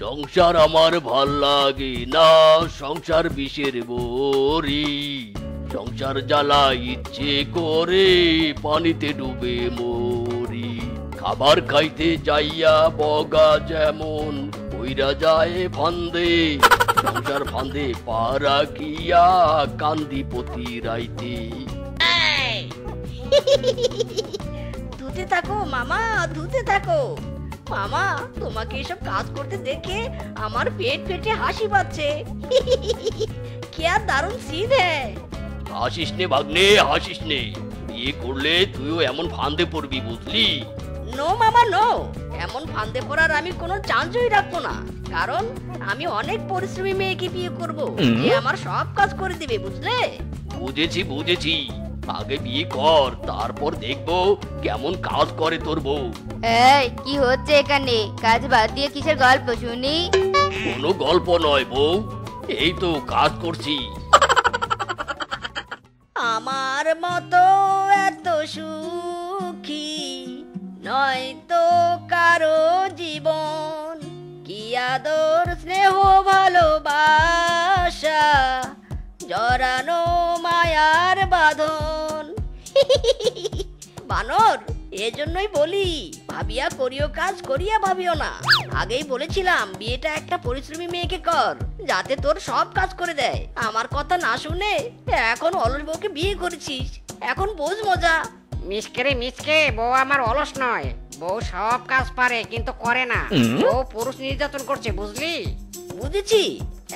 সংসার আমার ভাল লাগে না, সংসার বিষের বড়ি। সংসার জ্বালা ইচ্ছে করে পানিতে ডুবে মরি। খাবার খাইতে যাইয়া বগা যেমন কইরা যায় ফান্দে, সংসার ফান্দে পা রাখিয়া কান্দি প্রতি রাইতে। ধুতে থাকো মামা, ধুতে থাকো মামা। তোমাকে এসব কাজ করতে দেখে আমার পেট ফেটে হাসি পাচ্ছে। क्या দারুণ সিন হ্যায়। হাসিস নে ভাগ্নে, হাসিস নে। বিয়ে করলে তুইও এমন ফান্দে পড়বি, বুঝলি? নো মামা নো, এমন ফান্দে পড়ার আমি কোনো চান্সই রাখবো না। কারণ আমি অনেক পরিশ্রমী মেয়েকে বিয়ে করব, যে আমার সব কাজ করে দিবে, বুঝলে? বুঝেছি বুঝেছি, আগে বিয়ে কর, তারপর দেখবো কেমন কাজ করে তোর বউ। এই কি হচ্ছে এখানে? কাজ বাদ দিয়ে কিসের গল্প শুনি? কোনো গল্প নয় বউ, এই তো কাজ করছি। আমার মতো এত সুখী নয় তো কারো জীবন, কি আদর স্নেহ ভালোবাসা জড়ানো মায়ার বাঁধন। বানর, এজন্যই বলি ভাবিয়া করিও কাজ, করিয়া ভাবিও না। আগেই বলেছিলাম বিয়েটা একটা পরিশ্রমী মেয়েকে কর, যাতে তোর সব কাজ করে দেয়। আমার কথা না শুনে এখন অলস বউকে বিয়ে করেছিস, এখন বোঝ মজা। মিসকে রে মিসকে, বউ আমার অলস নয়। বউ সব কাজ পারে কিন্তু করে না। বউ পুরুষ নির্যাতন করছে, বুঝলি? বুঝেছি,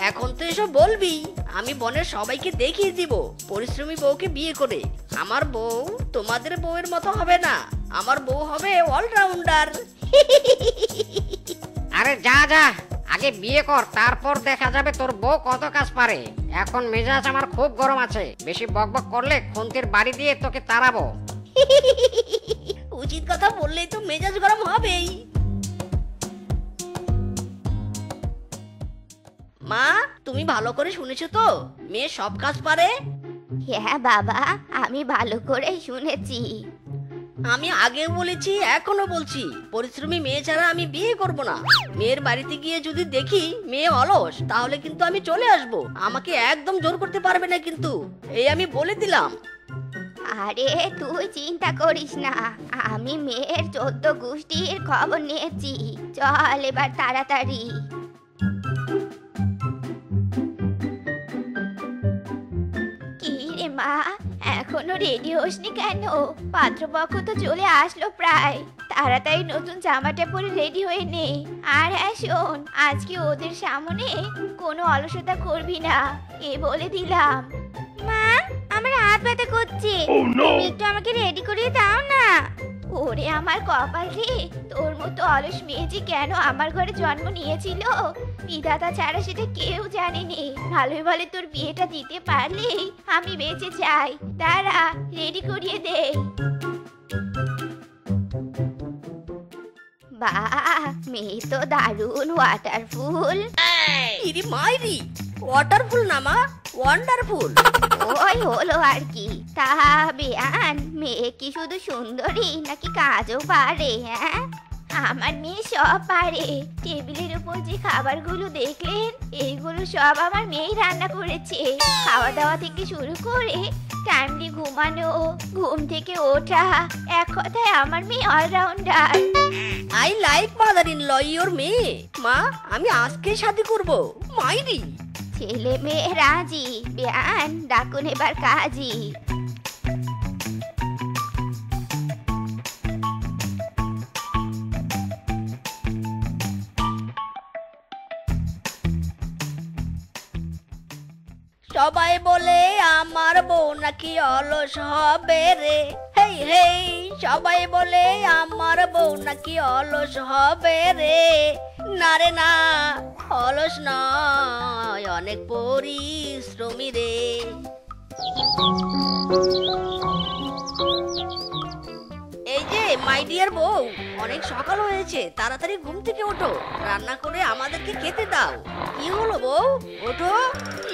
এখন তো এসব বলবি। আমি বনের সবাইকে দেখিয়ে দিব পরিশ্রমী বউকে বিয়ে করে। আমার বউ তোমাদের বউয়ের মতো হবে না, আমার বউ হবে অলরাউন্ডার। আরে যা যা, আগে বিয়ে কর, তারপর দেখা যাবে তোর বউ কত কাজ পারে। এখন মেজাজ আমার খুব গরম আছে, বেশি বকবক করলে খুন্তির বাড়ি দিয়ে তোকে তাড়াবো। উচিত কথা বললেই তো মেজাজ গরম হবেই। মা, তুমি ভালো করে শুনেছো তো? মেয়ে সব কাজ পারে। হ্যাঁ বাবা, আমি ভালো করে শুনেছি। আমি আগেও বলেছি, এখনো বলছি, পরিশ্রমী মেয়ে ছাড়া আমি বিয়ে করব না। মেয়ের বাড়িতে গিয়ে যদি দেখি মেয়ে অলস, তাহলে কিন্তু আমি চলে আসব। আমাকে একদম জোর করতে পারবে না কিন্তু, এই আমি বলে দিলাম। আরে তুই চিন্তা করিস না, আমি মেয়ের 14 গোষ্ঠীর খবর নিয়েছি। চল এবার তাড়াতাড়ি। কি রে মা, এখনো রেডি হসনি কেন? পাত্রপক্ষ তো চলে আসলো প্রায়। তাড়াতাড়ি নতুন জামাটা পরে রেডি হয়ে নে। আর হ্যাঁ শোন, আজকে ওদের সামনে কোনো অলসতা করবি না, এ বলে দিলাম। মা, আমার হাত ব্যথা করছে, তুমি একটু আমাকে রেডি করিয়ে দাও না। ওরে আমার কপাল রে, তোর মতো অলস মেয়ে যে কেন আমার ঘরে জন্ম নিয়েছিল বিধাতা ছাড়া সেটা কেউ জানেনি। ভালোই ভালো তোর বিয়েটা দিতে পারলেই আমি বেঁচে যাই। দাঁড়া, রেডি করিয়ে দে। বাহ, মেয়ে তো দারুণ ওয়াটারফুল। ইরি মাইরি, ওয়াটারফুল না মা, ওয়ান্ডারফুল। ওই হলো আর কি। তা বেয়ান, মেয়ে কি শুধু সুন্দরী নাকি কাজও পারে? হ্যাঁ, আমার মেয়ে সব পারে। টেবিলের উপর যে খাবারগুলো দেখলেন, এইগুলো সব আমার মেয়েই রান্না করেছে। খাওয়া দাওয়া থেকে শুরু করে টাইমলি ঘুমানো, ঘুম থেকে ওঠা, এক কথায় আমার মেয়ে allrounder. I like mother in law your মেয়ে। মা, আমি আজকে শাদি করব। মাইরি। ছেলে মেয়ে রাজি, বেয়ান ডাকুন এবার কাজী। সবাই বলে আমার বউ নাকি অলস হবে রে। হেই হেই, সবাই বলে আমার বউ নাকি অলস হবে রে। না রে না, অলস নয়, অনেক পরিশ্রমী রে। এই যে মাই ডিয়ার বউ, অনেক সকাল হয়েছে, তাড়াতাড়ি ঘুম থেকে ওঠো, রান্না করে আমাদেরকে খেতে দাও। কি হলো বউ, ওঠো।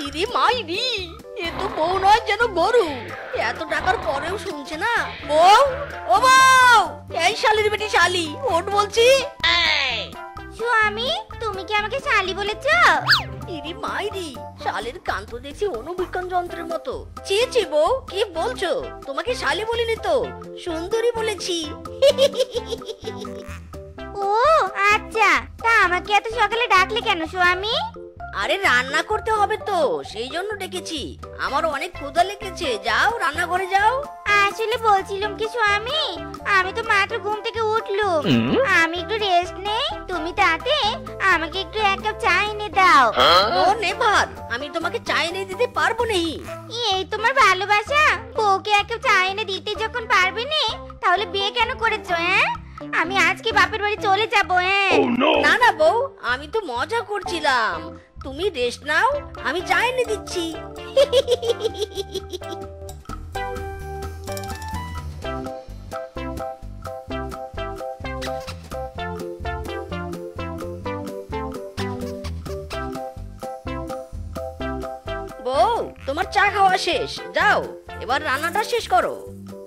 ইরি মাইরি, এ তো বউ নয়, যেন গরু। এত টাকার পরেও শুনছে না। বউ, ও বউ, এই শালির বেটি শালি, ওঠ বলছি। স্বামী, তুমি কি আমাকে আমাকে শালি বলেছো? ইরি মাইরি, শালের কান তো দেখছি অনুবীক্ষণ যন্ত্রের মতো। ছি ছি বউ, কি বলছো? তোমাকে শালি বলিনি তো, সুন্দরী বলেছি। ও আচ্ছা, তা আমাকে এত সকালে ডাকলে কেন স্বামী? আরে রান্না করতে হবে তো, সেই জন্য ডেকেছি। আমার অনেক ক্ষুধা লেগেছে, যাও রান্নাঘরে যাও। আসলে বলছিলাম কি স্বামী, আমি তো মাত্র ঘুম থেকে উঠলুম, আমি একটু রেস্ট নেই। তুমি তাতে আমাকে একটু এক কাপ চা এনে দাও। ও নেভার, আমি তোমাকে চা এনে দিতে পারবো নেই। এই তোমার ভালোবাসা? বউকে এক কাপ চা এনে দিতে যখন পারবে না, তাহলে বিয়ে কেন করেছো? আমি আজকে বাপের বাড়ি চলে যাবো। না না বউ, আমি তো মজা করছিলাম। তুমি রেস্ট নাও, আমি চা এনে দিচ্ছি। বউ, তোমার চা খাওয়া শেষ, যাও এবার রান্নাটা শেষ করো।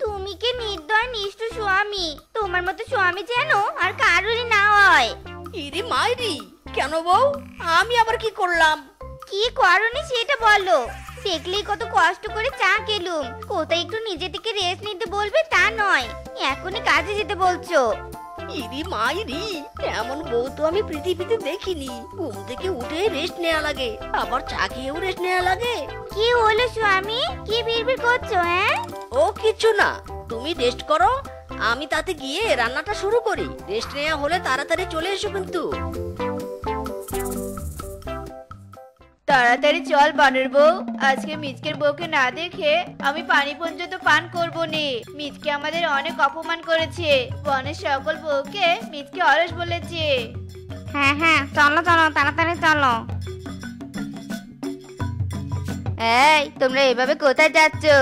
তুমি কি নির্দয় নিষ্ঠুর স্বামী? তোমার মতো স্বামী যেন আর কারোরই না হয়। ইরি মাইরি, কেন বউ? আমি আবার কি করলাম? কি করনি সেটা বলো। দেখলেই কত কষ্ট করে চা খেলুম, কোথায় একটু নিজে থেকে রেস্ট নিতে বলবে তা নয়, এখনই কাজে যেতে বলছো। ইরি মাইরি, এমন বউ তো আমি পৃথিবীতে দেখিনি। ঘুম থেকে উঠে রেস্ট নেওয়া লাগে, আবার চা খেয়েও রেস্ট নেওয়া লাগে। কি হলো স্বামী, কি বিড়বিড় করছো? ও কিছু না, তুমি রেস্ট করো, আমি তাতে গিয়ে রান্নাটা শুরু করি। রেস্ট নেওয়া হলে তাড়াতাড়ি চলে এসো কিন্তু। তাড়াতাড়ি চল বানর বউ, আজকে মিচকের বউকে না দেখে আমি পানি পর্যন্ত পান করবো নে। মিচকে আমাদের অনেক অপমান করেছে, বনের সকল বউকে মিচকে অলস বলেছে। হ্যাঁ হ্যাঁ, চলো চলো, তাড়াতাড়ি চলো। এই তোমরা এভাবে কোথায় যাচ্ছো?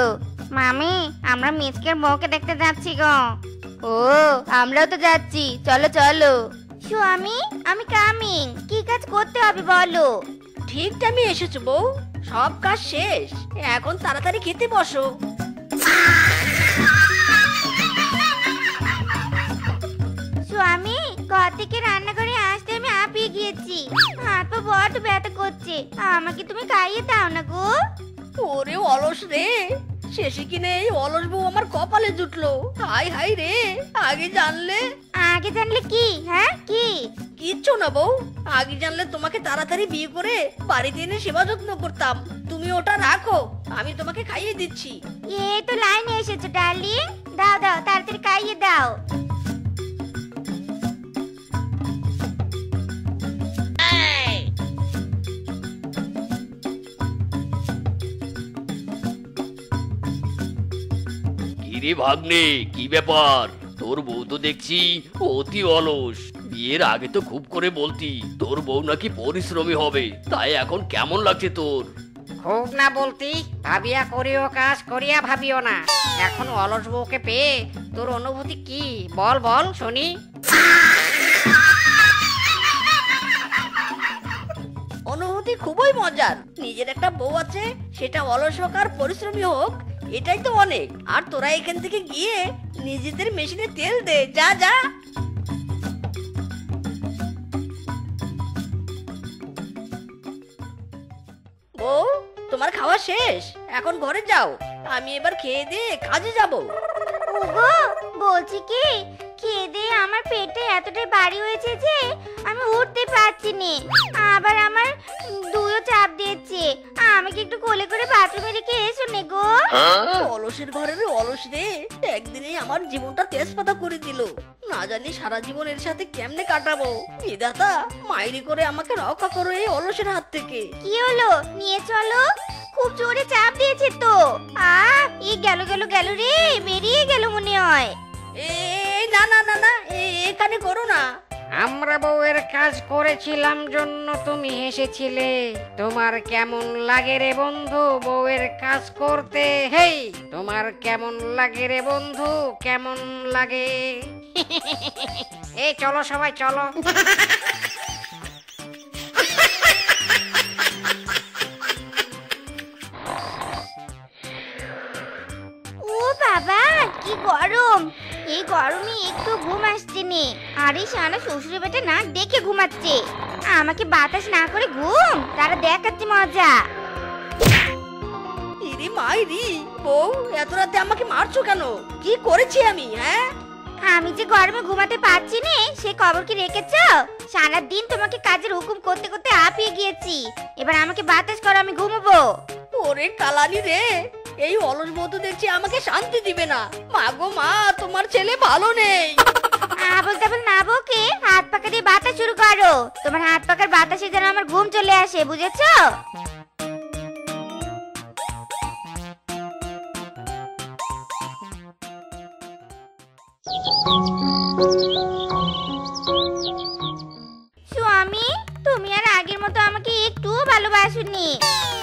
মামি, আমরা মিচকের বউকে দেখতে যাচ্ছি গো। ও আমরাও তো যাচ্ছি, চলো চলো। স্বামী, আমি কামিং। কি কাজ করতে হবে বলো? ঠিক টাইমে এসেছো বউ, সব কাজ শেষ, এখন তাড়াতাড়ি খেতে বসো। স্বামী, ঘর থেকে রান্নাঘরে আসতে আমি হাঁপিয়ে গিয়েছি, হাত পা বড্ড ব্যথা করছে, আমাকে তুমি খাইয়ে দাও না গো। ওরে অলস রে, শেষে কিনে এই অলস বউ আমার কপালে জুটলো। হাই হাই রে, আগে জানলে। আগে জানলে কি? হ্যাঁ কি? কিচ্ছু না বউ, আগে জানলে তোমাকে তাড়াতাড়ি বিয়ে করে বাড়িতে এনে সেবা যত্ন করতাম। তুমি ওটা রাখো, আমি তোমাকে খাইয়ে দিচ্ছি। এই তো লাইনে এসেছো ডার্লিং, দাও দাও, তাড়াতাড়ি খাইয়ে দাও। কিরে ভাগ্নে, কি ব্যাপার? তোর বউ তো দেখছি অতি অলস। বিয়ের আগে তো খুব করে বলতি তোর বউ নাকি পরিশ্রমী হবে, তাই এখন কেমন লাগছে তোর? খুব না বলতি, ভাবিয়া করিও কাজ, করিয়া ভাবিও না। এখন অলস বউকে পেয়ে তোর অনুভূতি কি বল বল শুনি। অনুভূতি খুবই মজার। নিজের একটা বউ আছে, সেটা অলস হোক আর পরিশ্রমী হোক, এটাই তো অনেক। আর তোরা এখান থেকে গিয়ে নিজেদের মেশিনে তেল দে, যা যা। বউ, তোমার খাওয়া শেষ, এখন ঘরে যাও। আমি এবার খেয়ে দিয়ে কাজে যাব। ওগো, বলছি কি, খেয়ে দিয়ে আমার পেটে এতটাই ভারী হয়েছে যে আমি উঠতে পারছি না, আবার আমার দুইও চাপ দিয়েছে। আমাকে একটু কোলে করে বাথরুমে রেখে এসো নে গো। অলসের ঘরের অলস রে, একদিনেই আমার জীবনটা তেজপাতা করে দিল। না জানি সারা জীবন এর সাথে কেমনে কাটাবো। বিধাতা, মাইরি করে আমাকে রক্ষা করো এই অলসের হাত থেকে। কি হলো, নিয়ে চলো। খুব জোরে চাপ দিয়েছে তো। এই গেল গেল গেল রে, বেরিয়ে গেল মনে হয়। এই না না না না, এখানে করো না। আমরা বউয়ের কাজ করেছিলাম জন্য তুমি এসেছিলে। তোমার কেমন লাগে রে বন্ধু বউয়ের কাজ করতে? হেই, তোমার কেমন লাগে রে বন্ধু, কেমন লাগে? এই চলো সবাই চলো। ও বাবা, কি গরম! এই গরমে একটু ঘুম আসছে নে। আরে শালা শ্বশুরের বেটা নাক দেখে ঘুমাচ্ছে, আমাকে বাতাস না করে ঘুম, তারা দেখাচ্ছে মজা। ইরি মাইরি, বউ এত রাতে আমাকে মারছো কেন? কি করেছি আমি? হ্যাঁ, আমি যে গরমে ঘুমাতে পারছি নে, সে খবর কি রেখেছো? সারা দিন তোমাকে কাজের হুকুম করতে করতে হাঁপিয়ে গিয়েছি, এবার আমাকে বাতাস করো, আমি ঘুমবো। ওরে কালানি রে, এই অলস বউ তো দেখছি আমাকে শান্তি দিবে না। মা গো মা, তোমার ছেলে ভালো নেই। আবল তাবল না বকে হাত পাকা দিয়ে বাতাস শুরু করো, তোমার হাত পাকার বাতাসে যেন আমার ঘুম চলে আসে, বুঝেছো? স্বামী, তুমি আর আগের মতো আমাকে একটুও ভালোবাসোনি।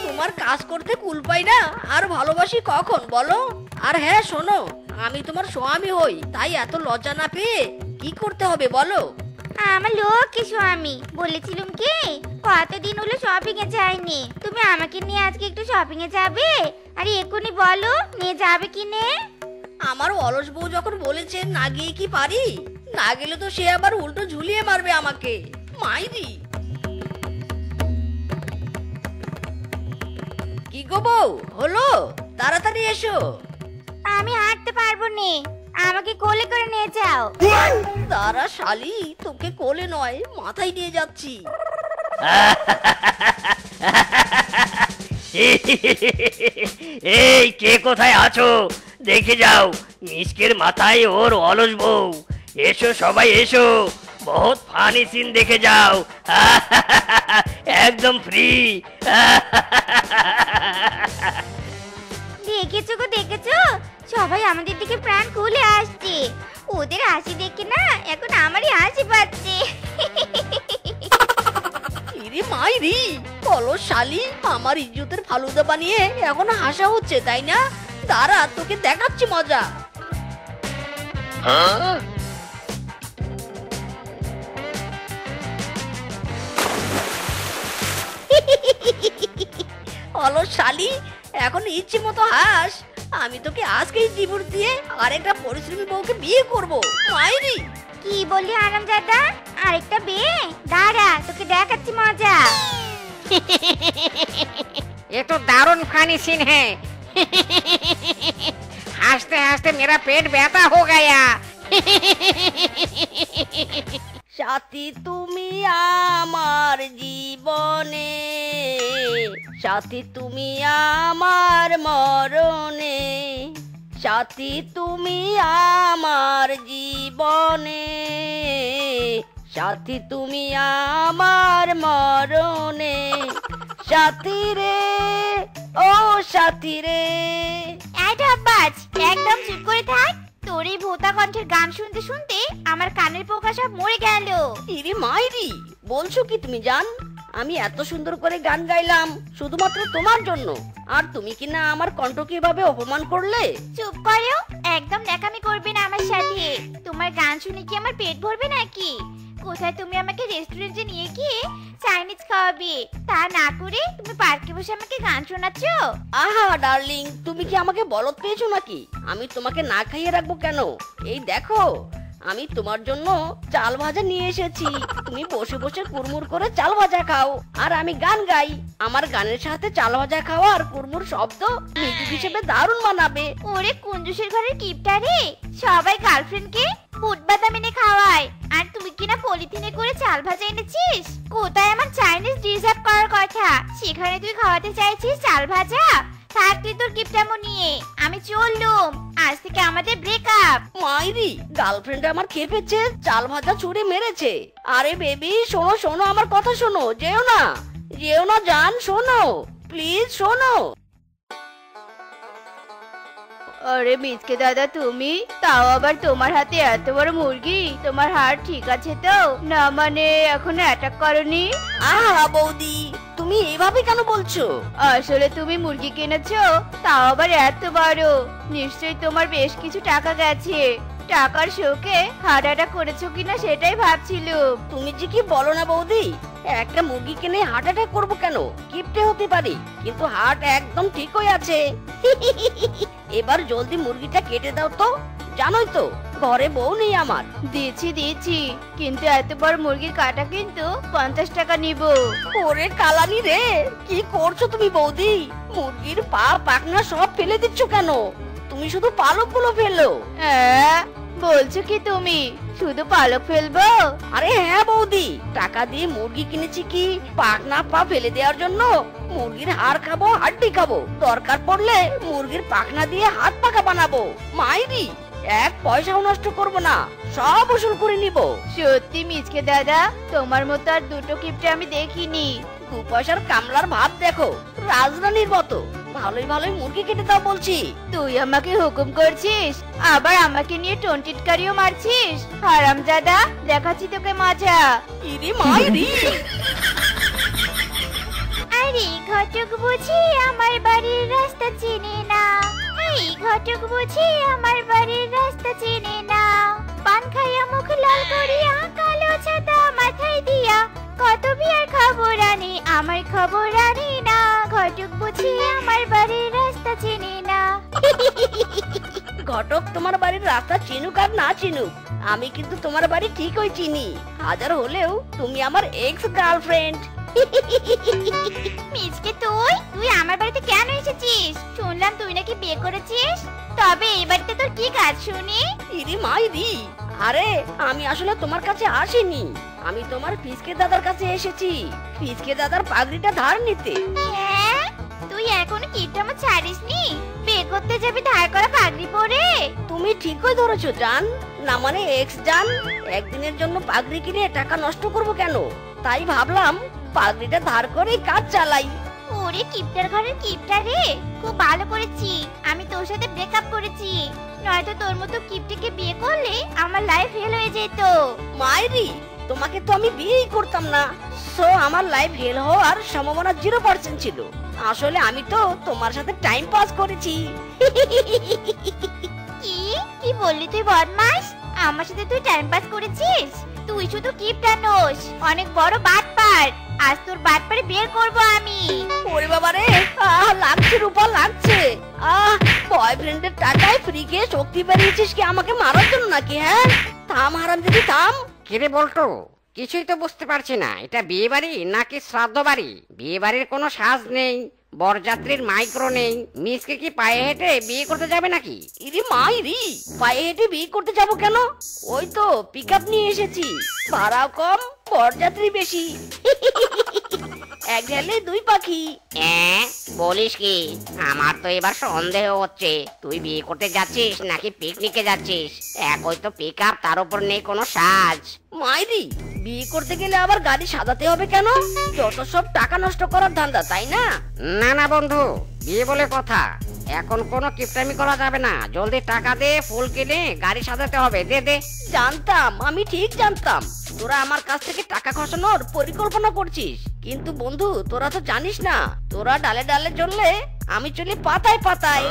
তোমার কাজ করতে কুল পাই না, আর ভালোবাসি কখন বলো? আর হ্যাঁ শোনো, আমি তোমার স্বামী হই, তাই এত লজ্জা না পেয়ে কি করতে হবে বলো? আমার লক্ষ্মী স্বামী, বলেছিলাম কি কতদিন হলো শপিং এ যাইনি, তুমি আমাকে নিয়ে আজকে একটু শপিং এ যাবে? আরে এক্ষুনি বলো, নিয়ে যাবে কিনে? আমার অলস বউ যখন বলেছে না গিয়ে কি পারি? না গেলে তো সে আবার উল্টো ঝুলিয়ে মারবে আমাকে। মাইরি, কি গো বউ, হলো? তাড়াতাড়ি এসো। আমি হাঁটতে পারবো নে, আমাকে কোলে করে নিয়ে যাও। তারা শালি, তোকে কোলে নয় মাথায় নিয়ে যাচ্ছি। এই কে কোথায় আছো দেখে যাও, মিসকের মাথায় ওর অলস বউ। এসো সবাই এসো, বহুত ফানি সিন দেখে যাও। একদম ফ্রি। দেখেছো গো, দেখেছো সবাই আমাদের দিকে প্রাণ খুলে আসছে, ওদের হাসি দেখে না এখন আমারই হাসি পাচ্ছে। ইরে মাইরি, অলস শালি, আমার ইজ্জতের ফালুদা বানিয়ে এখন হাসা হচ্ছে তাই না? দাঁড়া, তোকে দেখাচ্ছি মজা। অলস শালি, এখন ইচ্ছে মতো হাস। আমি তোকে আজকেই ডিভোর্স দিয়ে আরেকটা পরিশ্রমী বউকে বিয়ে করব। মাইরি, কি বললি আরামজাদা? আরেকটা বিয়ে? দাঁড়া, তোকে দেখাচ্ছি মজা। ये तो दारुण फनी सीन है। हंसते हंसते मेरा पेट व्यथा हो गया। সাথী তুমি আমার জীবনে, সাথী তুমি আমার মরণে, সাথী তুমি আমার জীবনে, সাথী তুমি আমার মরণে, সাথী রে ও সাথী রে। এই ডাব্বাজ, একদম চুপ করে থাক, তোর এই ভোতা কণ্ঠের গান শুনতে শুনতে আমার কানের পোকা সব মরে গেল। ইরে মাইরি, বলছো কি তুমি জান? আমি এত সুন্দর করে গান গাইলাম শুধুমাত্র তোমার জন্য, আর তুমি কিনা আমার কণ্ঠকে এভাবে অপমান করলে? চুপ করো, একদম ন্যাকামি করবে না আমার সাথে। তোমার গান শুনে কি আমার পেট ভরবে নাকি? কোথায় তুমি আমাকে রেস্টুরেন্টে নিয়ে গিয়ে চাইনিজ খাওয়াবে, তা না করে তুমি পার্কে বসে আমাকে গান শোনাচ্ছ। আহা ডার্লিং, তুমি কি আমাকে বলদ পেয়েছো নাকি? আমি তোমাকে না খাইয়ে রাখবো কেন? এই দেখো, আমি তোমার জন্য চাল ভাজা নিয়ে এসেছি। তুমি বসে বসে কুরমুর করে চাল ভাজা খাও, আর আমি গান গাই। আমার গানের সাথে চাল ভাজা খাওয়া আর কুরমুর শব্দ মিউজিক হিসেবে দারুণ মানাবে। ওরে কুঞ্জুসের ঘরের কিপটা রে, সবাই গার্লফ্রেন্ডকে বুট বাদাম এনে খাওয়ায়, আর তুই কিনা পলিথিনে করে চাল ভাজা এনেছিস। কোথায় আমার চাইনিজ রিজার্ভ করার কথা, সেখানে তুই খাওয়াতে চাইছিস চাল ভাজা? থাক তুই তোর কিপটামো নিয়ে, আমি চললুম, আজ থেকে আমাদের ব্রেকআপ। মাইরি, গার্লফ্রেন্ড আমার খেপেছে, চাল ভাজা ছুঁড়ে মেরেছে। আরে বেবি, শোনো শোনো, আমার কথা শোনো, যেও না, যেও না জান, শোনো প্লিজ, শোনো। আরে মিচকে দাদা, তুমি তাও আবার তোমার হাতে এত বড় মুরগি, তোমার হাড় ঠিক আছে তো? না মানে এখনো অ্যাটাক করনি? আহা বৌদি, তুমি এভাবে কেন বলছো? আসলে তুমি মুরগি কিনেছো, তাও আবার এত বড়, নিশ্চয়ই তোমার বেশ কিছু টাকা গেছে। টাকার শোকে হাঁটাটা করেছো কিনা সেটাই ভাবছিলুম। তুমি যে কি বলো না বৌদি, একটা মুরগি কিনে হার্ট অ্যাটাক করবো কেন? কিপটে হতে পারি, কিন্তু হার্ট একদম ঠিক হয়ে আছে। এবার জলদি মুরগিটা কেটে দাও তো, জানোই তো ঘরে বউ নেই আমার। দিচ্ছি দিচ্ছি, কিন্তু এত বড় মুরগির কাটা কিন্তু 50 টাকা নিব। ওরে কালানি রে, কি করছো তুমি বৌদি? মুরগির পা পাখনা সব ফেলে দিচ্ছ কেন? তুমি শুধু পালকগুলো ফেলো। বলছো কি তুমি শুধু পালক ফেলবো? আরে হ্যাঁ বৌদি, টাকা দিয়ে মুরগি কিনেছি কি পাখনা পা ফেলে দেওয়ার জন্য? মুরগির হাড় খাবো, হাড্ডি খাবো, দরকার পড়লে মুরগির পাখনা দিয়ে হাত পাখা বানাবো। মাইরি, এক পয়সাও নষ্ট করব না, সব উসুল করে নিব। সত্যি মিচকে দাদা, তোমার মতো আর দুটো কিপটে আমি দেখিনি। 2 পয়সার কামলার ভাব দেখো, রাজরানীর মতো। ভালোই ভালোই মুরগি কেটে দাও বলছি। তুই আমাকে হুকুম করছিস, আবার আমাকে নিয়ে টন্টিটকারিও মারছিস? হারামজাদা, দেখাচ্ছি তোকে মজা। ইরি মাইরি। আরে ঘটক বুঝি আমার বাড়ির রাস্তা চেনে না, এই ঘটক বুঝি আমার বাড়ির রাস্তা চেনে না। পান খাইয়া মুখ লাল করিয়া কালো ছাতা মাথায় দিয়া কত বিয়ার খবর আনে, আমার খবর আনে না। ঘটক বুঝি আমার বাড়ির রাস্তা চেনে না। ঘটক তোমার বাড়ির রাস্তা চিনুক আর না চিনুক, আমি কিন্তু তোমার বাড়ি ঠিকই চিনি। হাজার হলেও তুমি আমার এক্স গার্লফ্রেন্ড। মিচকে তুই তুই আমার বাড়িতে কেন এসেছিস? শুনলাম তুই নাকি বিয়ে করেছিস, তবে এই বাড়িতে তোর কি কাজ শুনি? ইরি মাইরি, আরে আমি আসলে তোমার কাছে আসিনি, আমি তোমার ফিসকে দাদার কাছে এসেছি, ফিসকে দাদার পাগড়িটা ধার নিতে। হ্যাঁ, তুই এখনো কিপটামো ছাড়িসনি? বিয়ে করতে যাবি ধার করা পাগড়ি পরে? তুমি ঠিকই ধরেছো জান, না মানে এক্স জান। একদিনের জন্য পাগড়ি কিনে টাকা নষ্ট করব কেন? তাই ভাবলাম পাগড়িটা ধার করে কাজ চালাই। ওরে কিপটার ঘরের কিপটা রে, খুব ভালো করেছি আমি তোর সাথে ব্রেকআপ করেছি, নয়তো তোর মতো কিপটিকে বিয়ে করলে আমার লাইফ ফেল হয়ে যেত। মাইরি, তোমাকে তো আমি বিয়েই করতাম না, সো আমার লাইফ হেল হওয়ার সম্ভাবনা 0% ছিল। আসলে আমি তো তোমার সাথে টাইম পাস করেছি। কি কি বললি তুই বদমাস? আমার সাথে তুই টাইম পাস করেছিস? তুই শুধু কিপটা নোস, অনেক বড় বাটপার। আজ তোর বাটপারে বের করব আমি। ওরে বাবা রে, লাগছে রূপা লাগছে। বয়ফ্রেন্ডের টাকায় ফ্রি খেয়ে শক্তি বেরিয়েছিস কি আমাকে মারার জন্য নাকি? হ্যাঁ থাম হারাম যদি থাম। কিরে বলতো, কিছুই তো বুঝতে পারছি না, এটা বিয়ে বাড়ি নাকি শ্রাদ্ধ বাড়ি? বিয়ে বাড়ির কোনো সাজ নেই, বরযাত্রীর মাইক্রো নেই, মিসকে কি পায়ে হেঁটে বিয়ে করতে যাবে নাকি? ইরি মাইরি, পায়ে হেঁটে বিয়ে করতে যাব কেন? ওই তো পিকআপ নিয়ে এসেছি, ভাড়াও কম, বরযাত্রী বেশি। এক ঢেলে 2 পাখি। বলিস কি? আমার তো এবার সন্দেহ হচ্ছে, তুই বিয়ে করতে যাচ্ছিস নাকি পিকনিকে যাচ্ছিস? একই তো পিকআপ, তার উপর নেই কোনো সাজ। মাইরি, বিয়ে করতে গেলে আবার গাড়ি সাজাতে হবে কেন? যত সব টাকা নষ্ট করার ধান্দা, তাই না? না না বন্ধু, বিয়ে বলে কথা, এখন কোনো কিপটামি করা যাবে না। জলদি টাকা দে, ফুল কিনে গাড়ি সাজাতে হবে, দে দে। জানতাম, আমি ঠিক জানতাম তোরা আমার কাছ থেকে টাকা খসানোর পরিকল্পনা করছিস, কিন্তু বন্ধু তোরা তো জানিস না, তোরা ডালে ডালে চললে আমি চলি পাতায় পাতায়।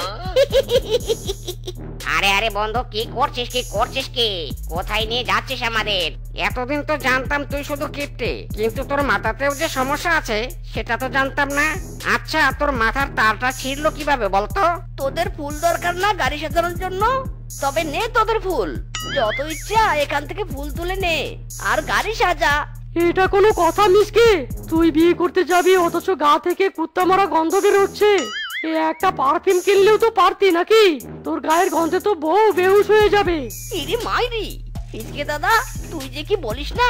আরে আরে বন্ধু, কি করছিস কি কোথায় নিয়ে যাচ্ছিস আমাদের? এতদিন তো জানতাম তুই শুধু কিপটে, কিন্তু তোর মাথাতেও যে সমস্যা আছে সেটা তো জানতাম না। আচ্ছা, তোর মাথার তারটা ছিঁড়লো কিভাবে বলতো? তোদের ফুল দরকার না গাড়ি সাজানোর জন্য? তবে নে তোদের ফুল, যত ইচ্ছা এখান থেকে ফুল তুলে নে আর গাড়ি সাজা। এটা কোনো কথা মিসকে? তুই বিয়ে করতে যাবি অথচ গা থেকে কুত্তা মারা গন্ধ বের হচ্ছে। এ একটা পারফিউম কিনলেও তো পারতি নাকি? তোর গায়ের গন্ধে তো বউ বেহুশ হয়ে যাবে। ইরে মাইরি, ফিসকে দাদা তুই যে কি বলিস না,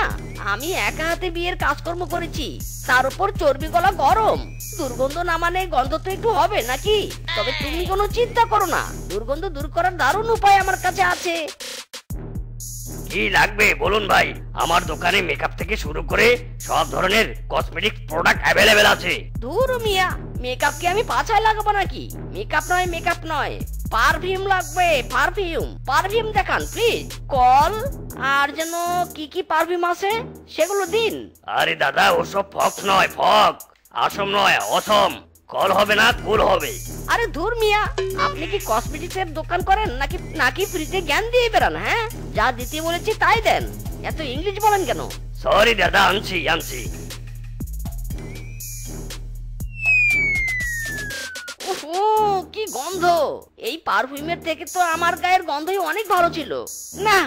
আমি একা হাতে বিয়ের কাজকর্ম করেছি, তার উপর চর্বি গলা গরম, দুর্গন্ধ না মানে গন্ধ তো একটু হবে নাকি? তবে তুমি কোনো চিন্তা করো না, দুর্গন্ধ দূর করার দারুণ উপায় আমার কাছে আছে। কি লাগবে বলুন ভাই, আমার দোকানে মেকআপ থেকে শুরু করে সব ধরনের কসমেটিক প্রোডাক্ট অ্যাভেলেবেল আছে। ধুর মিয়া, মেকআপ কি আমি পাছায় লাগাবো নাকি? মেকআপ নয়, পারফিউম লাগবে, পারফিউম দেখান প্লিজ। কল আর যেন কি কি পারফিউম আছে সেগুলো দিন। আরে দাদা, ওসব ফক্স নয়, ফক আসম নয়, অসম। কল হবে না, কুল হবে। আরে ধুর মিয়া, আপনি কি কসমেটিক্স এর দোকান করেন নাকি ফ্রিতে জ্ঞান দিয়ে বেড়ান? হ্যাঁ, যা দিতে বলেছি তাই দেন, এত ইংলিশ বলেন কেন? সরি দাদা, আনছি। ওহো, কি কি গন্ধ! এই পারফিউমের থেকে তো আমার গায়ের গন্ধই অনেক ভালো ছিল। না,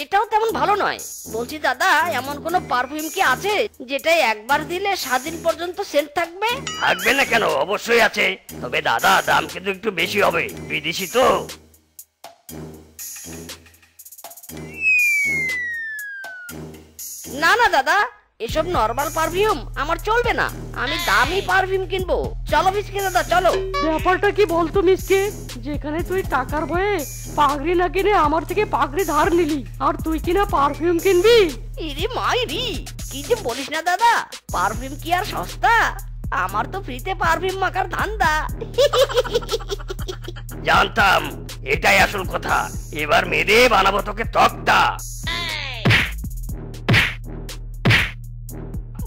এটাও তেমন ভালো নয়। বলছি দাদা, এমন কোনো পারফিউম কি আছে যেটা একবার দিলে 7 দিন পর্যন্ত সেন্ট থাকবে? থাকবে না কেন, অবশ্যই আছে। তবে দাদা, দাম কিন্তু একটু বেশি হবে, বিদেশি তো। না না দাদা, এসব নরমাল পারফিউম আমার চলবে না। আমি দামি পারফিউম কিনবো। চলো মিসকে দাদা, চলো। ব্যাপারটা কি বলতো মিসকে, যেখানে তুই টাকার ভয়ে পাগড়ি না কিনে আমার থেকে পাগড়ি ধার নিলি, আর তুই কিনা পারফিউম কিনবি? ইরে মাইরি, কি যে বলিস না দাদা, পারফিউম কি আর সস্তা? আমার তো ফ্রিতে পারফিউম মাখার ধান্দা। জানতাম, এটাই আসল কথা। এবার মেরে বানাবো তোকে তক্তা।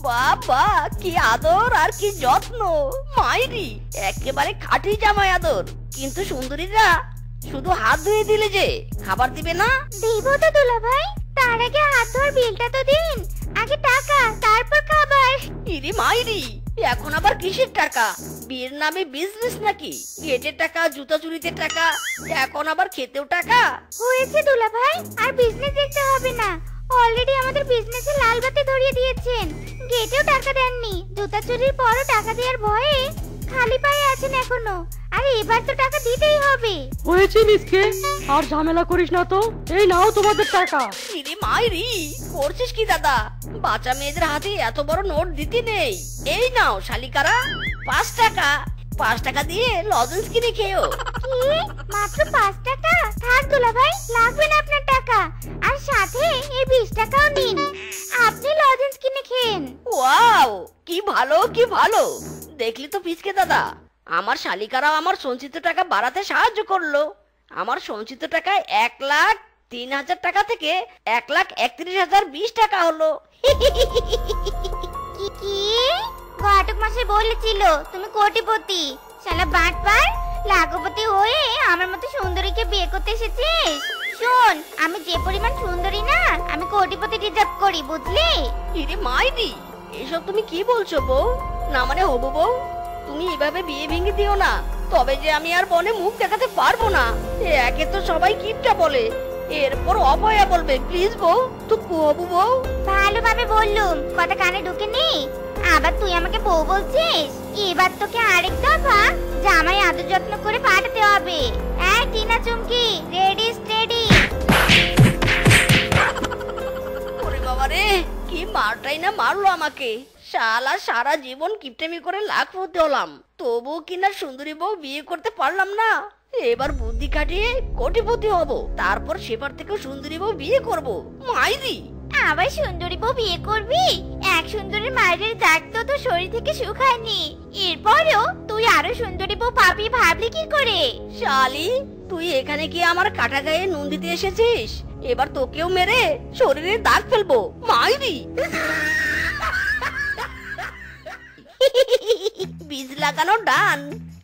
বাবা, কি আদর আর কি যত্ন! মাইরি, একেবারে খাঁটি জামাই আদর। কিন্তু সুন্দরীরা শুধু হাত ধুয়ে দিলে যে খাবার দিবে না? দিব তো দুলা ভাই, তার আগে হাত ধোয়ার বিলটা তো দিন। আগে টাকা, তারপর খাবার। ইরে মাইরি, এখন আবার কিসের টাকা? বিয়ের নামে বিজনেস নাকি? গেটের টাকা, জুতা চুরিতে টাকা, এখন আবার খেতেও টাকা? হয়েছে দুলা ভাই, আর বিজনেস দেখতে হবে না। অলরেডি আমাদের বিজনেসে লাল বাতি ধরিয়ে দিয়েছেন। গেটেও টাকা দেননি, জুতা চুরির পরও টাকা দেওয়ার ভয়ে খালি পায়ে আছেন এখনো। আর এবার তো টাকা দিতেই হবে। হয়েছে মিসকে, আর ঝামেলা করিস না তো। এই নাও তোমাদের টাকা। ইরে মাইরি, করছিস কি দাদা? বাচ্চা মেয়েদের হাতে এত বড় নোট দিতে নেই। এই নাও শালিকারা, 5 টাকা। 5 টাকা দিয়ে লজেন্স কিনে খেও। কি, মাত্র 5 টাকা? থাক দুলা ভাই, লাগবে না আপনার টাকা। আর সাথে এই 20 টাকাও নিন, আপনি লজেন্স কিনে খেন। ওয়াও, কি ভালো কি ভালো! দেখলি তো পিচকে দাদা, আমার শালিকারাও আমার সঞ্চিত টাকা বাড়াতে সাহায্য করলো। আমার সঞ্চিত টাকা 1,03,000 টাকা থেকে 1,31,020 টাকা হলো। কি ঘটক মাসে বলেছিল তুমি কোটিপতি? শালা বাটপার, লাখপতি হয়ে আমার মতো সুন্দরীকে বিয়ে করতে এসেছিস? শোন, আমি যে পরিমাণ সুন্দরী না, আমি কোটিপতি ডিজার্ভ করি, বুঝলি? ইরে মাইরি, এসব তুমি কি বলছো বউ? না মানে হবু বউ, তুমি এভাবে বিয়ে ভেঙে দিও না। তবে যে আমি আর বনে মুখ দেখাতে পারবো না। একে তো সবাই কিপটা বলে, এরপর অভয়া বলবে। প্লিজ বউ, তুই হবু বউ। ভালোভাবে বললুম, কথা কানে ঢুকে নি। আবার তুই আমাকে বউ বলছিস? এবার তোকে আরেক দফা জামাই আদর যত্ন করে পাঠাতে হবে। এই টিনা চুমকি, রেডি স্টেডি। ওরে বাবা রে, কি মারটাই না মারলো আমাকে! শালা সারা জীবন কিপটেমি করে লাখপতি হলাম, তবু কিনা সুন্দরী বউ বিয়ে করতে পারলাম না। এবার বুদ্ধি খাটিয়ে কোটিপতি হব, তারপর সেবার থেকে সুন্দরী বউ বিয়ে করব। মাইরি, আবার সুন্দরী বউ বিয়ে করবি? এক সুন্দরীর মায়ের দাগ তো তোর শরীর থেকে শুকায়নি। এরপরেও তুই আরো সুন্দরী বউ পাবি ভাবলি কি করে? শালি, তুই এখানে কি আমার কাটা গায়ে নুন দিতে এসেছিস? এবার তোকেও মেরে শরীরে দাগ ফেলবো। মাইরি, বীজ লাগানো ডান,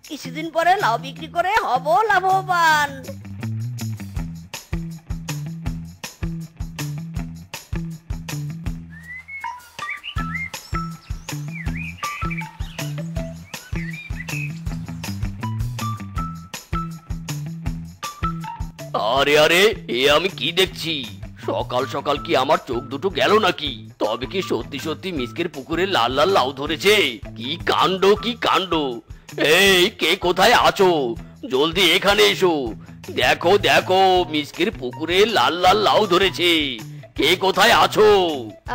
কিছুদিন পরে লাউ বিক্রি করে হব লাভবান। আরে আরে, এ আমি কি দেখছি? সকাল সকাল কি আমার চোখ দুটো গেল নাকি? তবে কি সত্যি সত্যি মিসকের পুকুরে লাল লাল লাউ ধরেছে? কি কাণ্ড, কি কাণ্ড! এই, কে কোথায় আছো? জলদি এখানে এসো। দেখো দেখো, মিসকের পুকুরে লাল লাল লাউ ধরেছে। কে কোথায় আছো?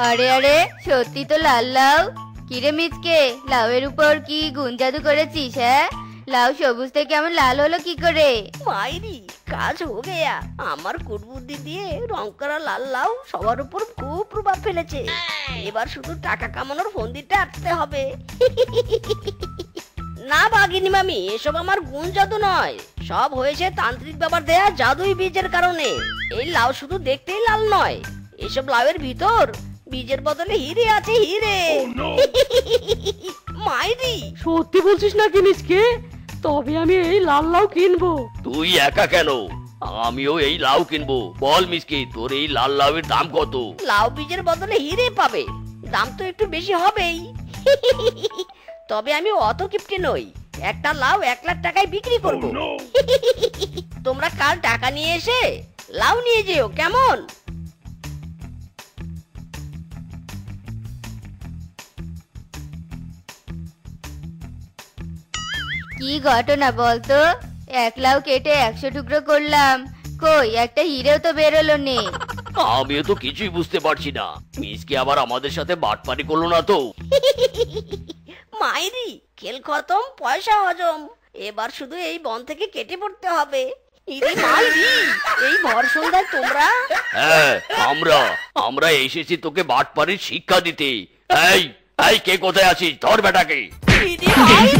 আরে আরে, সত্যি তো লাল লাউ। কিরে মিচকে, লাউয়ের উপর কি গুণ জাদু করেছিস? হ্যাঁ, লাউ সবুজ থেকে কেমন লাল হলো কি করে? মাইরি, কাজ হো গেয়া। আমার কুটবুদ্ধি দিয়ে রং করা লাল লাউ সবার উপর খুব প্রভাব ফেলেছে। এবার শুধু টাকা কামানোর ফন্দিটা আটতে হবে। না বাঘিনী মামি, এসব আমার গুণ জাদু নয়, সব হয়েছে তান্ত্রিক বাবার দেয়া জাদুই বীজের কারণে। এই লাউ শুধু দেখতেই লাল নয়, এসব লাউয়ের ভিতর বীজের বদলে হিরে আছে, হিরে। মাইরি, সত্যি বলছিস নাকি মিসকে? তবে আমি এই লাল লাউ কিনবো। তুই একা কেন? আমিও এই লাউ কিনবো। বল মিসকে, তোর এই লাল লাউয়ের দাম কত? লাউ বীজের বদলে হিরে পাবে, দাম তো একটু বেশি হবেই। তবে আমি অত কিপটে নই, একটা লাউ 1 লাখ টাকায় বিক্রি করব। তোমরা কাল টাকা নিয়ে এসে লাউ নিয়ে যেও, কেমন? কি ঘটনা বলতো? 1 লাউ কেটে 100 টুকরো করলাম, কই একটা হিরেও তো বেরোলো নে। আমিও তো কিছুই বুঝতে পারছি না, মিসকে আবার আমাদের সাথে বাটপারি করলো না তো? মাইরি, খেল খতম, পয়সা হজম। এবার শুধু এই বন থেকে কেটে পড়তে হবে। ইরে মাইরি, এই ভর সন্ধ্যায় তোমরা? হ্যাঁ, আমরা এসেছি তোকে বাটপারির শিক্ষা দিতে। এই এই কে কোথায় আছিস? ধর বেটাকে। ইরে মাইরি!